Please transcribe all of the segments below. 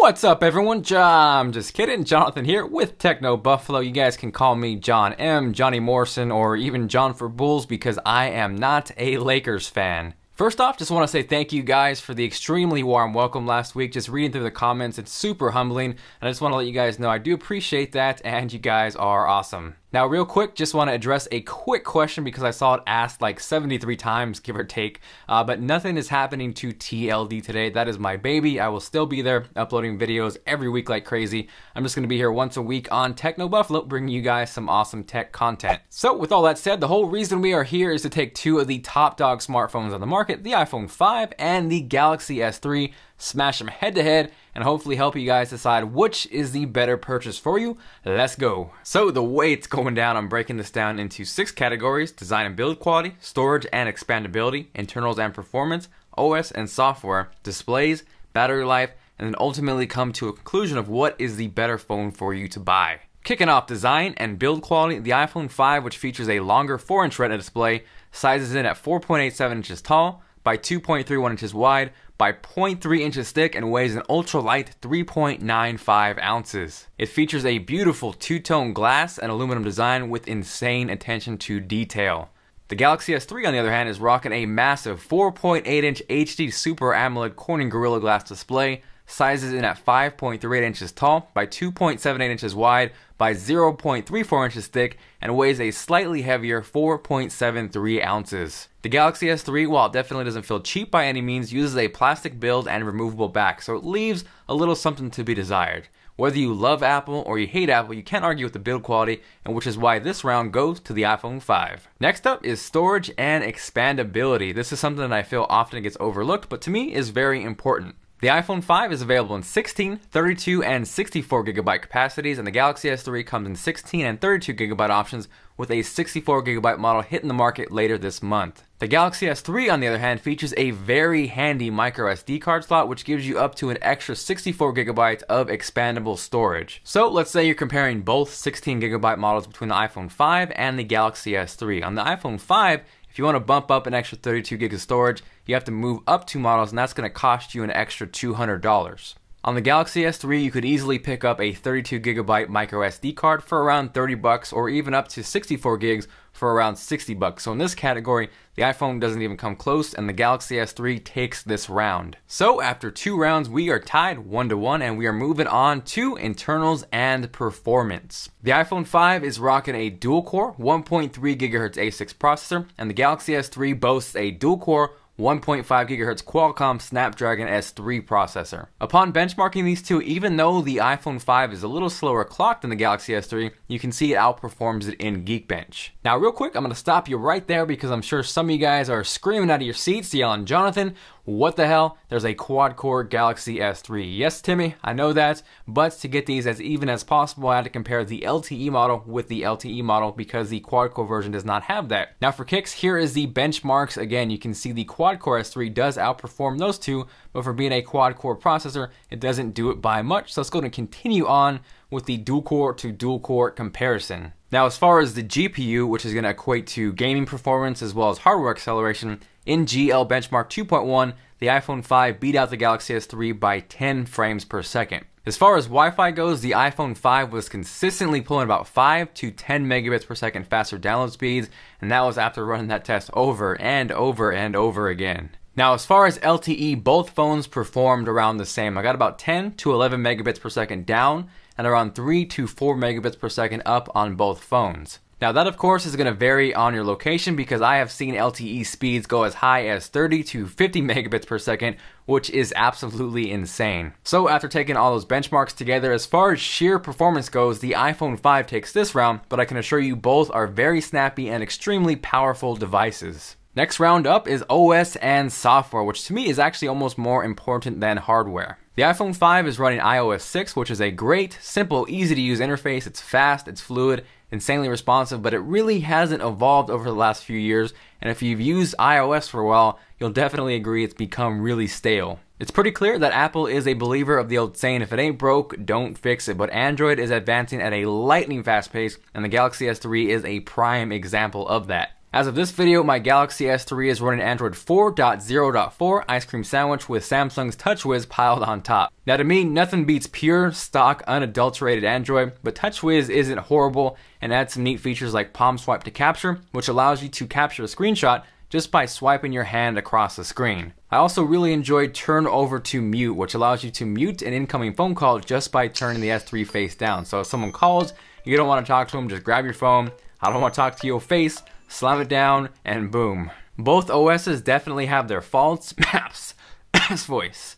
What's up, everyone? I'm just kidding. Jonathan here with Techno Buffalo. You guys can call me John M, Johnny Morrison, or even John for Bulls because I am not a Lakers fan. First off, just want to say thank you guys for the extremely warm welcome last week. Just reading through the comments, it's super humbling, and I just want to let you guys know I do appreciate that, and you guys are awesome. Now, real quick, just want to address a quick question because I saw it asked like 73 times, give or take, but nothing is happening to TLD today. That is my baby. I will still be there uploading videos every week like crazy. I'm just going to be here once a week on Techno Buffalo, bringing you guys some awesome tech content. So with all that said, the whole reason we are here is to take two of the top dog smartphones on the market, the iPhone 5 and the Galaxy S3, smash them head to head, and hopefully help you guys decide which is the better purchase for you. Let's go. So the way it's going down, I'm breaking this down into 6 categories: design and build quality, storage and expandability, internals and performance, OS and software, displays, battery life, and then ultimately come to a conclusion of what is the better phone for you to buy. Kicking off design and build quality, the iPhone 5, which features a longer 4-inch Retina display, sizes in at 4.87 inches tall by 2.31 inches wide by 0.3 inches thick and weighs an ultra-light 3.95 ounces. It features a beautiful two-tone glass and aluminum design with insane attention to detail. The Galaxy S3, on the other hand, is rocking a massive 4.8-inch HD Super AMOLED Corning Gorilla Glass display, sizes in at 5.38 inches tall by 2.78 inches wide by 0.34 inches thick and weighs a slightly heavier 4.73 ounces. The Galaxy S3, while it definitely doesn't feel cheap by any means, uses a plastic build and removable back, so it leaves a little something to be desired. Whether you love Apple or you hate Apple, you can't argue with the build quality, and which is why this round goes to the iPhone 5. Next up is storage and expandability. This is something that I feel often gets overlooked, but to me is very important. The iPhone 5 is available in 16, 32, and 64 gigabyte capacities, and the Galaxy S3 comes in 16 and 32 gigabyte options, with a 64 gigabyte model hitting the market later this month. The Galaxy S3, on the other hand, features a very handy micro SD card slot, which gives you up to an extra 64 gigabytes of expandable storage. So let's say you're comparing both 16 gigabyte models between the iPhone 5 and the Galaxy S3. On the iPhone 5, if you want to bump up an extra 32 gigs of storage, you have to move up 2 models, and that's going to cost you an extra $200. On the Galaxy S3, you could easily pick up a 32 gigabyte micro SD card for around $30, or even up to 64 gigs for around $60. So in this category, the iPhone doesn't even come close, and the Galaxy S3 takes this round. So after 2 rounds, we are tied 1-1, and we are moving on to internals and performance. The iPhone 5 is rocking a dual-core 1.3 GHz A6 processor, and the Galaxy S3 boasts a dual-core 1.5 GHz Qualcomm Snapdragon S3 processor. Upon benchmarking these two, even though the iPhone 5 is a little slower clocked than the Galaxy S3, you can see it outperforms it in Geekbench. Now real quick, I'm going to stop you right there because I'm sure some of you guys are screaming out of your seats yelling, "Jonathan, what the hell? There's a quad-core Galaxy S3. Yes, Timmy, I know that, but to get these as even as possible, I had to compare the LTE model with the LTE model because the quad-core version does not have that. Now for kicks, here is the benchmarks. Again, you can see the quad-core S3 does outperform those two, but for being a quad-core processor, it doesn't do it by much. So let's go and continue on with the dual-core to dual-core comparison. Now as far as the GPU, which is going to equate to gaming performance as well as hardware acceleration, in GL Benchmark 2.1, the iPhone 5 beat out the Galaxy S3 by 10 frames per second. As far as Wi-Fi goes, the iPhone 5 was consistently pulling about 5 to 10 megabits per second faster download speeds, and that was after running that test over and over and over again. Now as far as LTE, both phones performed around the same. I got about 10 to 11 megabits per second down, and around 3 to 4 megabits per second up on both phones. Now that of course is going to vary on your location because I have seen LTE speeds go as high as 30 to 50 megabits per second, which is absolutely insane. So after taking all those benchmarks together, as far as sheer performance goes, the iPhone 5 takes this round, but I can assure you both are very snappy and extremely powerful devices. Next round up is OS and software, which to me is actually almost more important than hardware. The iPhone 5 is running iOS 6, which is a great, simple, easy to use interface. It's fast, it's fluid, insanely responsive, but it really hasn't evolved over the last few years, and if you've used iOS for a while, you'll definitely agree it's become really stale. It's pretty clear that Apple is a believer of the old saying, if it ain't broke, don't fix it, but Android is advancing at a lightning fast pace, and the Galaxy S3 is a prime example of that. As of this video, my Galaxy S3 is running Android 4.0.4 ice cream sandwich with Samsung's TouchWiz piled on top. Now to me, nothing beats pure, stock, unadulterated Android, but TouchWiz isn't horrible and adds some neat features like palm swipe to capture, which allows you to capture a screenshot just by swiping your hand across the screen. I also really enjoyed turn over to mute, which allows you to mute an incoming phone call just by turning the S3 face down. So if someone calls, you don't want to talk to them, just grab your phone. I don't want to talk to your face. Slam it down, and boom. Both OSs definitely have their faults, maps, voice,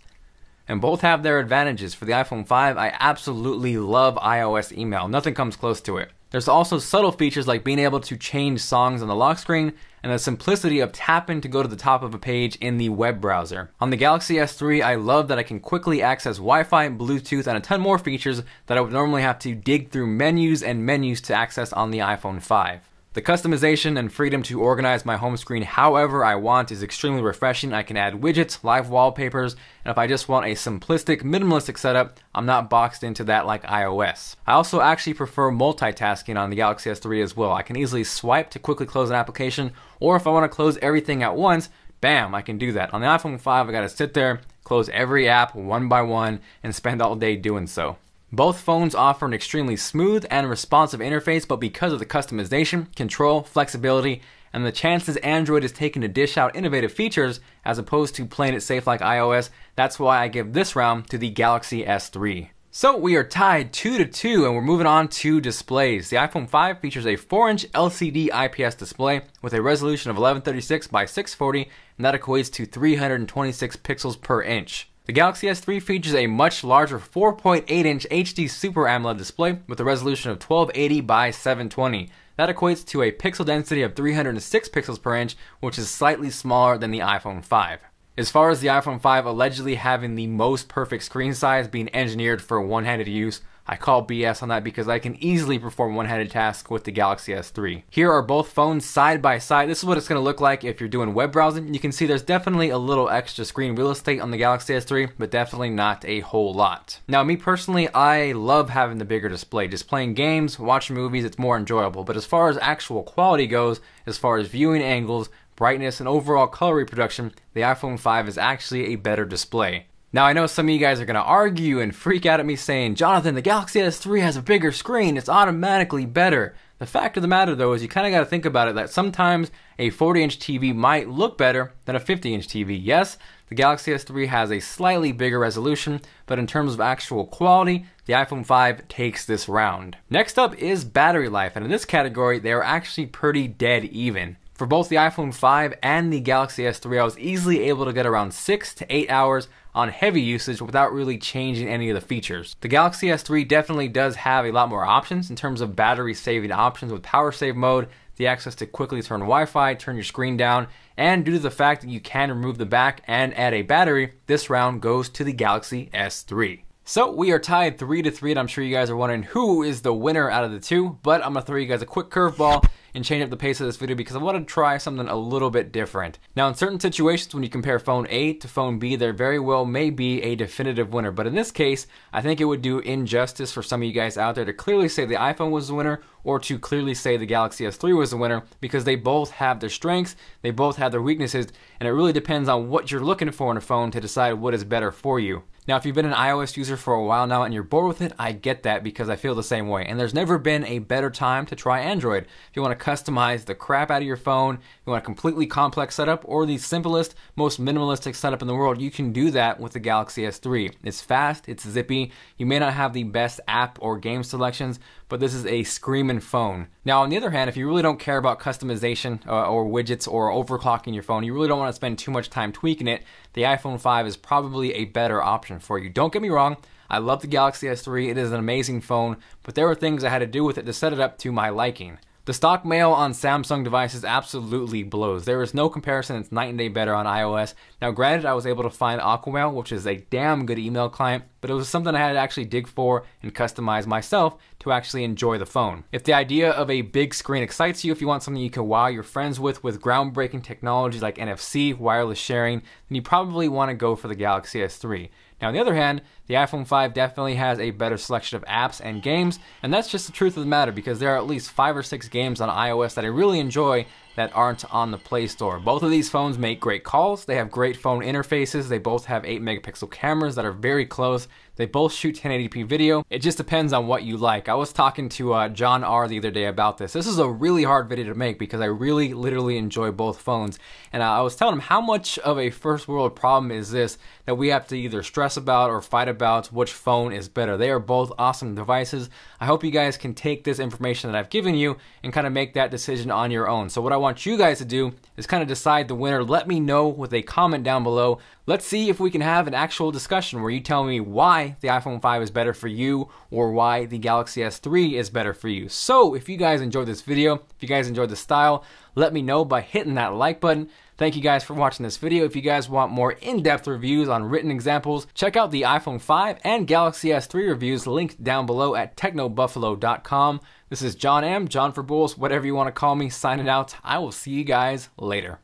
and both have their advantages. For the iPhone 5, I absolutely love iOS email. Nothing comes close to it. There's also subtle features like being able to change songs on the lock screen and the simplicity of tapping to go to the top of a page in the web browser. On the Galaxy S3, I love that I can quickly access Wi-Fi, Bluetooth, and a ton more features that I would normally have to dig through menus and menus to access on the iPhone 5. The customization and freedom to organize my home screen however I want is extremely refreshing. I can add widgets, live wallpapers, and if I just want a simplistic, minimalistic setup, I'm not boxed into that like iOS. I also actually prefer multitasking on the Galaxy S3 as well. I can easily swipe to quickly close an application, or if I want to close everything at once, bam, I can do that. On the iPhone 5, I gotta sit there, close every app one by one, and spend all day doing so. Both phones offer an extremely smooth and responsive interface, but because of the customization, control, flexibility, and the chances Android is taking to dish out innovative features as opposed to playing it safe like iOS, that's why I give this round to the Galaxy S3. So we are tied 2-2, and we're moving on to displays. The iPhone 5 features a 4-inch LCD IPS display with a resolution of 1136 by 640, and that equates to 326 pixels per inch. The Galaxy S3 features a much larger 4.8-inch HD Super AMOLED display with a resolution of 1280 by 720. That equates to a pixel density of 306 pixels per inch, which is slightly smaller than the iPhone 5. As far as the iPhone 5 allegedly having the most perfect screen size being engineered for one-handed use, I call BS on that because I can easily perform one-handed tasks with the Galaxy S3. Here are both phones side by side. This is what it's going to look like if you're doing web browsing. You can see there's definitely a little extra screen real estate on the Galaxy S3, but definitely not a whole lot. Now, me personally, I love having the bigger display. Just playing games, watching movies, it's more enjoyable. But as far as actual quality goes, as far as viewing angles, brightness, and overall color reproduction, the iPhone 5 is actually a better display. Now, I know some of you guys are going to argue and freak out at me saying, Jonathan, the Galaxy S3 has a bigger screen, it's automatically better. The fact of the matter, though, is you kind of got to think about it that sometimes a 40-inch TV might look better than a 50-inch TV. Yes, the Galaxy S3 has a slightly bigger resolution, but in terms of actual quality, the iPhone 5 takes this round. Next up is battery life, and in this category, they are actually pretty dead even. For both the iPhone 5 and the Galaxy S3, I was easily able to get around 6 to 8 hours on heavy usage without really changing any of the features. The Galaxy S3 definitely does have a lot more options in terms of battery saving options with power save mode, the access to quickly turn Wi-Fi, turn your screen down, and due to the fact that you can remove the back and add a battery, this round goes to the Galaxy S3. So we are tied 3-3, and I'm sure you guys are wondering who is the winner out of the two, but I'm going to throw you guys a quick curveball and change up the pace of this video because I want to try something a little bit different. Now, in certain situations when you compare phone A to phone B, there very well may be a definitive winner, but in this case, I think it would do injustice for some of you guys out there to clearly say the iPhone was the winner or to clearly say the Galaxy S3 was the winner because they both have their strengths, they both have their weaknesses, and it really depends on what you're looking for in a phone to decide what is better for you. Now, if you've been an iOS user for a while now and you're bored with it, I get that because I feel the same way. And there's never been a better time to try Android. If you want to customize the crap out of your phone, you want a completely complex setup, or the simplest, most minimalistic setup in the world, you can do that with the Galaxy S3. It's fast, it's zippy, you may not have the best app or game selections, but this is a screaming phone. Now, on the other hand, if you really don't care about customization or widgets or overclocking your phone, you really don't want to spend too much time tweaking it, the iPhone 5 is probably a better option for you. Don't get me wrong, I love the Galaxy S3, it is an amazing phone, but there were things I had to do with it to set it up to my liking. The stock mail on Samsung devices absolutely blows. There is no comparison, it's night and day better on iOS. Now granted, I was able to find Aquamail, which is a damn good email client, but it was something I had to actually dig for and customize myself to actually enjoy the phone. If the idea of a big screen excites you, if you want something you can wow your friends with groundbreaking technology like NFC, wireless sharing, then you probably want to go for the Galaxy S3. Now, on the other hand, the iPhone 5 definitely has a better selection of apps and games, and that's just the truth of the matter because there are at least 5 or 6 games on iOS that I really enjoy that aren't on the Play Store. Both of these phones make great calls. They have great phone interfaces. They both have 8 megapixel cameras that are very close. They both shoot 1080p video. It just depends on what you like. I was talking to John R. the other day about this. This is a really hard video to make because I really literally enjoy both phones. And I was telling him how much of a first world problem is this that we have to either stress about or fight about which phone is better. They are both awesome devices. I hope you guys can take this information that I've given you and kind of make that decision on your own. So what I want you guys to do is kind of decide the winner. Let me know with a comment down below. Let's see if we can have an actual discussion where you tell me why the iPhone 5 is better for you or why the Galaxy S3 is better for you. So if you guys enjoyed this video, if you guys enjoyed the style, let me know by hitting that like button. Thank you guys for watching this video. If you guys want more in-depth reviews on written examples, check out the iPhone 5 and Galaxy S3 reviews linked down below at technobuffalo.com. This is John M., John for Bulls, whatever you want to call me, signing out. I will see you guys later.